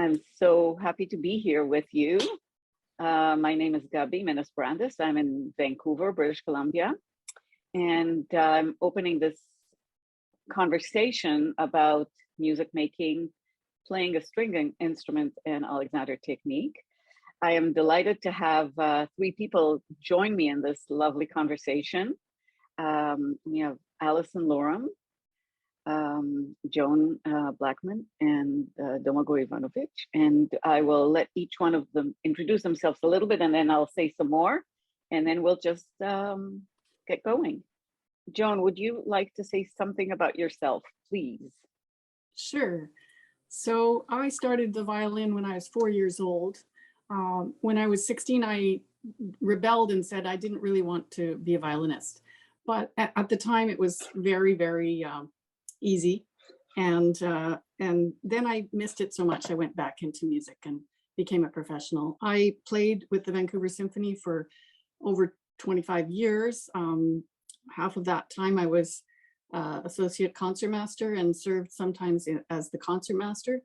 I'm so happy to be here with you. My name is Gabi Menes-Brandis. I'm in Vancouver, British Columbia, and I'm opening this conversation about music making, playing a string instrument, and Alexander technique. I am delighted to have three people join me in this lovely conversation. We have Alison Loram, Joan Blackman, and Domagoj Ivanovic. And I will let each one of them introduce themselves a little bit, and then I'll say some more, and then we'll just get going. Joan, would you like to say something about yourself, please? Sure. So I started the violin when I was 4 years old. When I was 16, I rebelled and said I didn't really want to be a violinist. But at the time, it was very, very easy. And then I missed it so much, I went back into music and became a professional. I played with the Vancouver Symphony for over 25 years. Half of that time I was associate concertmaster and served sometimes as the concertmaster.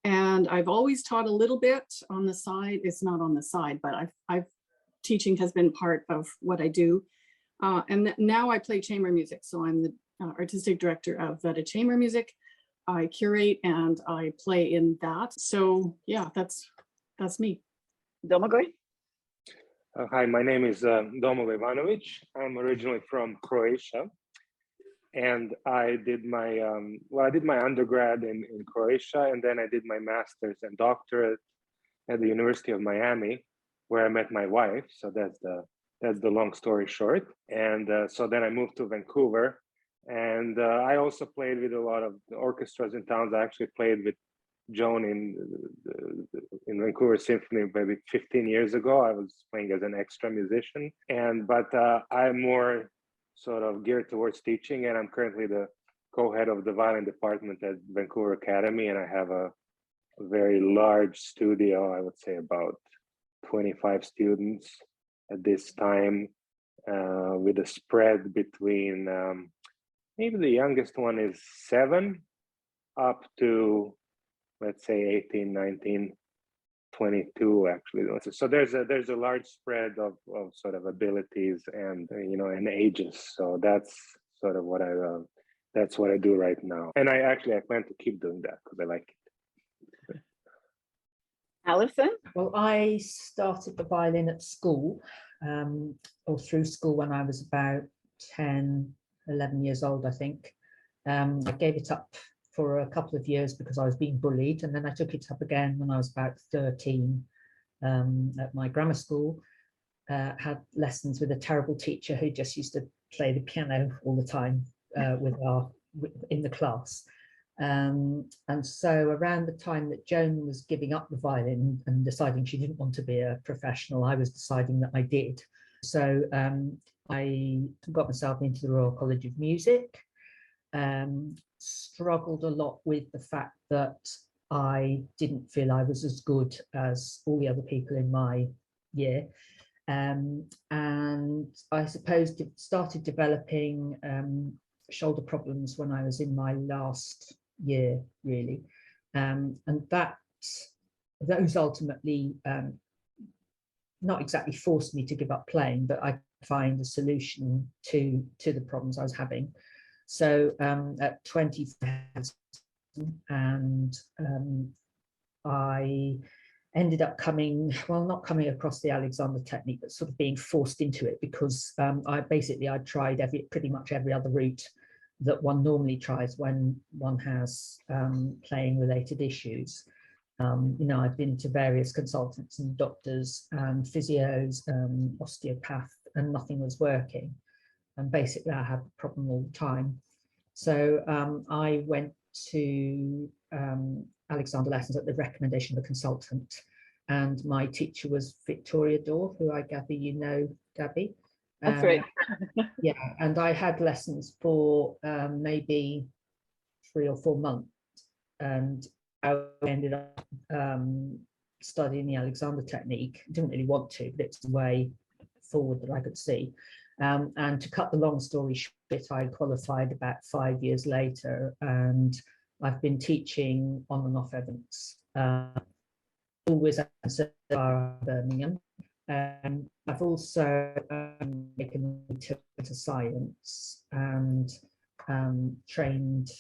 And I've always taught a little bit on the side. It's not on the side, but teaching has been part of what I do. And now I play chamber music. So I'm the artistic director of Veda Chamber Music. I curate and I play in that. So yeah, that's me. Domagoj? Hi, my name is Domagoj Ivanovic. I'm originally from Croatia. And I did my undergrad in Croatia, and then I did my master's and doctorate at the University of Miami, where I met my wife. So that's the long story short. And so then I moved to Vancouver, and I also played with a lot of orchestras in towns. I actually played with Joan in Vancouver Symphony maybe 15 years ago. I was playing as an extra musician, but I'm more sort of geared towards teaching, and I'm currently the co-head of the violin department at Vancouver Academy, and I have a very large studio. I would say about 25 students at this time, with a spread between maybe the youngest one is 7 up to, let's say, 18, 19, 22 actually. So there's a large spread of sort of abilities and and ages. So that's sort of what I do right now. And I plan to keep doing that because I like it. Alison? Well, I started the violin at school, or through school when I was about 10, 11 years old, I think. I gave it up for a couple of years because I was being bullied, and then I took it up again when I was about 13 at my grammar school. Had lessons with a terrible teacher who just used to play the piano all the time in the class. And so around the time that Joan was giving up the violin and deciding she didn't want to be a professional, I was deciding that I did. So I got myself into the Royal College of Music. Struggled a lot with the fact that I didn't feel I was as good as all the other people in my year. And I suppose started developing shoulder problems when I was in my last year, really. And those ultimately not exactly forced me to give up playing, but I find a solution to the problems I was having. So at 20, and I ended up not coming across the Alexander technique, but sort of being forced into it because I tried pretty much every other route that one normally tries when one has playing related issues. I've been to various consultants and doctors and physios, osteopath, and nothing was working. And basically I had the problem all the time. So I went to Alexander lessons at the recommendation of a consultant. And my teacher was Victoria Dorr, who I gather you know, Gabi. That's right. Yeah, and I had lessons for maybe 3 or 4 months. And I ended up studying the Alexander technique. Didn't really want to, but it's the way forward that I could see. And to cut the long story short, I qualified about 5 years later, and I've been teaching on and off ever always at Birmingham. I've also taken to science and trained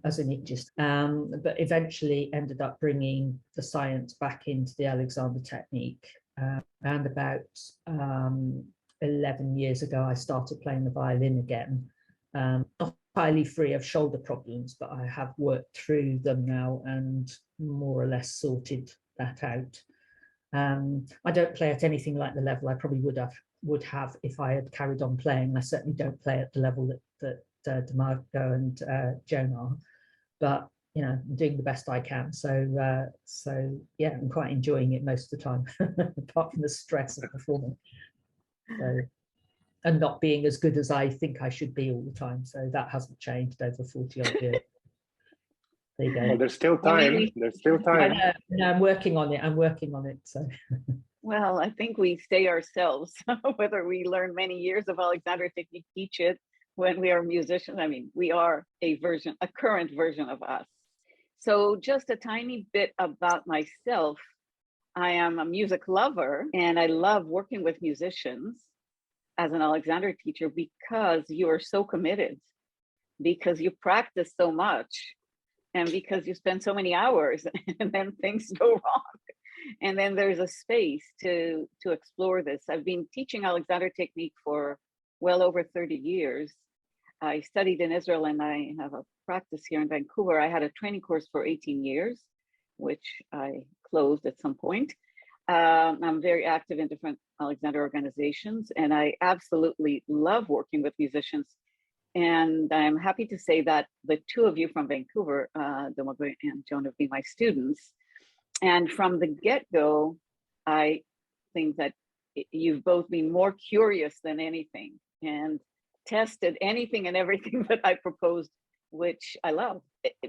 as an ecogist, but eventually ended up bringing the science back into the Alexander technique. And about 11 years ago, I started playing the violin again. Not entirely free of shoulder problems, but I have worked through them now and more or less sorted that out. I don't play at anything like the level I probably would have if I had carried on playing. I certainly don't play at the level that DeMarco and Joan are, but you know, I'm doing the best I can. So yeah, I'm quite enjoying it most of the time, apart from the stress of performing. So, and not being as good as I think I should be all the time. So that hasn't changed over 40 odd years. There you go. Well, there's still time. There's still time. No, I'm working on it. I'm working on it. So. Well, I think we stay ourselves, whether we learn many years of Alexander technique, teach it when we are musicians. I mean, we are a current version of us. So just a tiny bit about myself. I am a music lover and I love working with musicians as an Alexander teacher because you are so committed, because you practice so much, and because you spend so many hours and then things go wrong. And then there's a space to explore this. I've been teaching Alexander technique for well over 30 years. I studied in Israel and I have a practice here in Vancouver. I had a training course for 18 years, which I closed at some point. I'm very active in different Alexander organizations, and I absolutely love working with musicians. And I'm happy to say that the two of you from Vancouver, Domago and Joan, have been my students. And from the get-go, I think that you've both been more curious than anything and tested anything and everything that I proposed, which I love,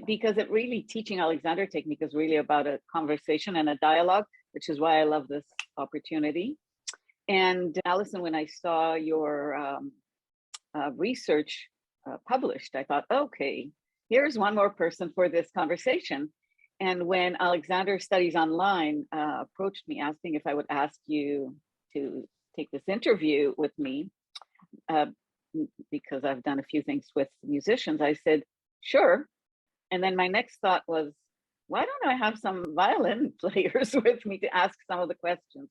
because it really, teaching Alexander technique is really about a conversation and a dialogue, which is why I love this opportunity. And Alison, when I saw your research published, I thought, okay, here's one more person for this conversation. And when Alexander Studies Online approached me asking if I would ask you to take this interview with me, because I've done a few things with musicians, I said, sure. And then my next thought was, why don't I have some violin players with me to ask some of the questions?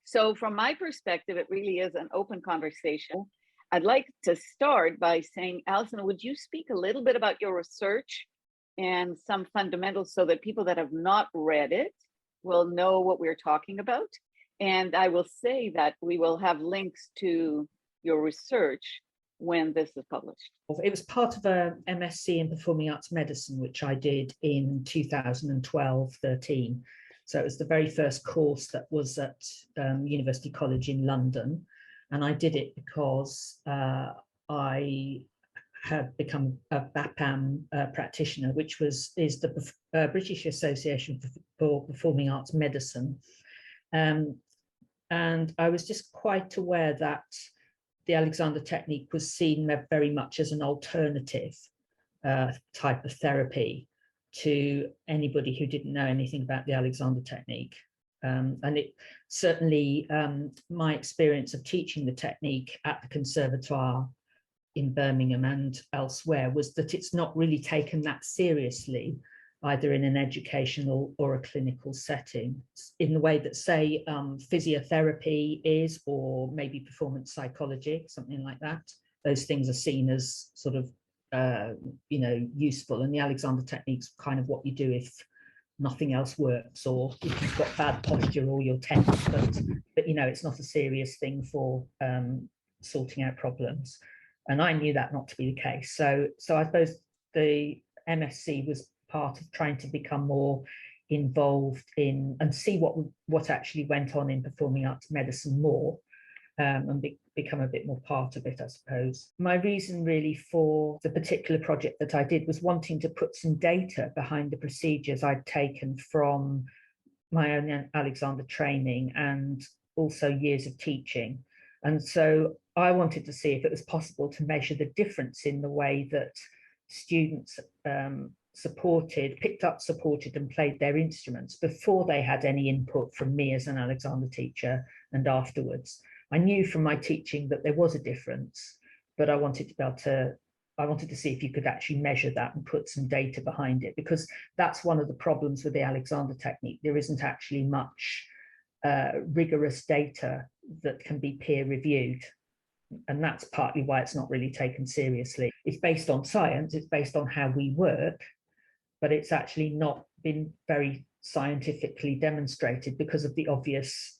So from my perspective, it really is an open conversation. I'd like to start by saying, Alison, would you speak a little bit about your research and some fundamentals so that people that have not read it will know what we're talking about? And I will say that we will have links to your research when this is published. It was part of a MSc in Performing Arts Medicine, which I did in 2012-13. So it was the very first course that was at University College in London. And I did it because I had become a BAPAM practitioner, which is the British Association for Performing Arts Medicine. And I was just quite aware that the Alexander technique was seen very much as an alternative type of therapy to anybody who didn't know anything about the Alexander technique. And it certainly, my experience of teaching the technique at the Conservatoire in Birmingham and elsewhere was that it's not really taken that seriously, either in an educational or a clinical setting, in the way that, say, physiotherapy is, or maybe performance psychology, something like that. Those things are seen as sort of, useful. And the Alexander technique's kind of what you do if nothing else works, or if you've got bad posture or you're tense, but it's not a serious thing for sorting out problems. And I knew that not to be the case. So I suppose the MSc was part of trying to become more involved in and see what actually went on in performing arts medicine more, and become a bit more part of it, I suppose. My reason really for the particular project that I did was wanting to put some data behind the procedures I'd taken from my own Alexander training and also years of teaching. And so I wanted to see if it was possible to measure the difference in the way that students picked up, supported and played their instruments before they had any input from me as an Alexander teacher and afterwards. I knew from my teaching that there was a difference, but I wanted to see if you could actually measure that and put some data behind it, because that's one of the problems with the Alexander technique. There isn't actually much rigorous data that can be peer reviewed. And that's partly why it's not really taken seriously. It's based on science, it's based on how we work, but it's actually not been very scientifically demonstrated because of the obvious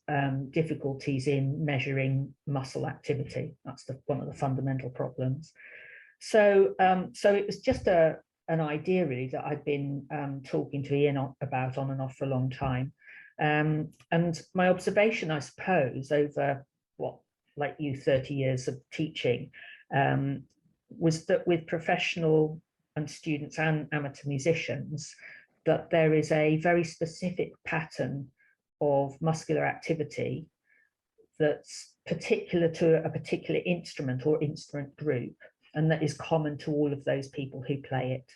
difficulties in measuring muscle activity. That's one of the fundamental problems. So it was just an idea really that I'd been talking to Ian about on and off for a long time. And my observation, I suppose, over like you 30 years of teaching, was that with professional and students and amateur musicians, that there is a very specific pattern of muscular activity that's particular to a particular instrument or instrument group, and that is common to all of those people who play it.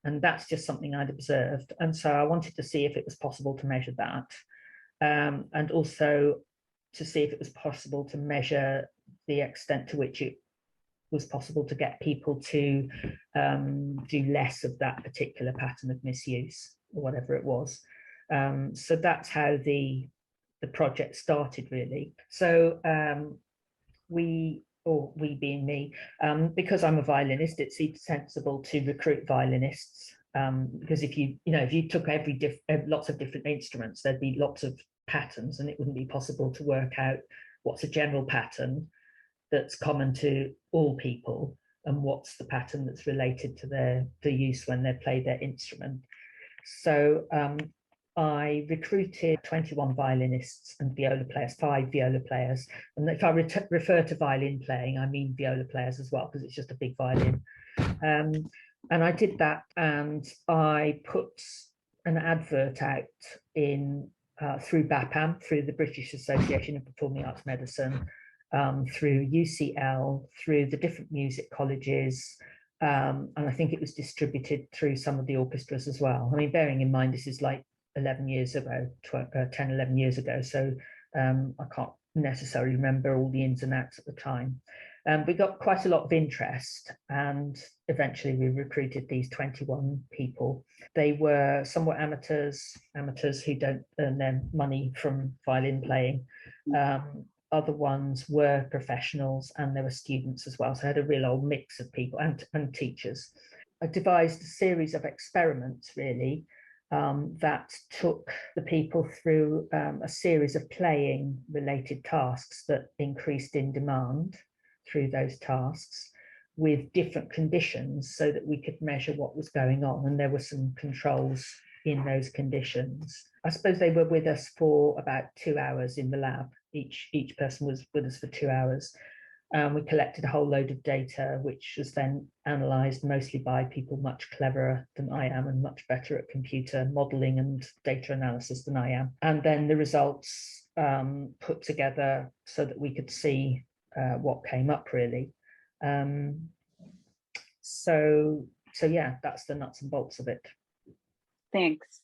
And that's just something I'd observed. And so I wanted to see if it was possible to measure that, and also to see if it was possible to measure the extent to which it was possible to get people to do less of that particular pattern of misuse or whatever it was. So that's how the project started, really. So we being me, because I'm a violinist, it seemed sensible to recruit violinists, because if you took lots of different instruments, there'd be lots of patterns, and it wouldn't be possible to work out what's a general pattern that's common to all people and what's the pattern that's related to the use when they play their instrument. So I recruited 21 violinists and viola players, 5 viola players. And if I refer to violin playing, I mean viola players as well, because it's just a big violin. And I did that, and I put an advert out in through BAPAM, through the British Association of Performing Arts Medicine, through UCL, through the different music colleges, and I think it was distributed through some of the orchestras as well. I mean, bearing in mind, this is like 11 years ago, 10, 11 years ago, so I can't necessarily remember all the ins and outs at the time. We got quite a lot of interest, and eventually we recruited these 21 people. They were somewhat amateurs who don't earn their money from violin playing. Other ones were professionals, and there were students as well. So I had a real old mix of people and teachers. I devised a series of experiments, really, that took the people through a series of playing related tasks that increased in demand through those tasks with different conditions, so that we could measure what was going on. And there were some controls in those conditions. I suppose they were with us for about 2 hours in the lab. Each person was with us for 2 hours. We collected a whole load of data, which was then analysed mostly by people much cleverer than I am and much better at computer modelling and data analysis than I am. And then the results put together so that we could see what came up, really. So yeah, that's the nuts and bolts of it. Thanks.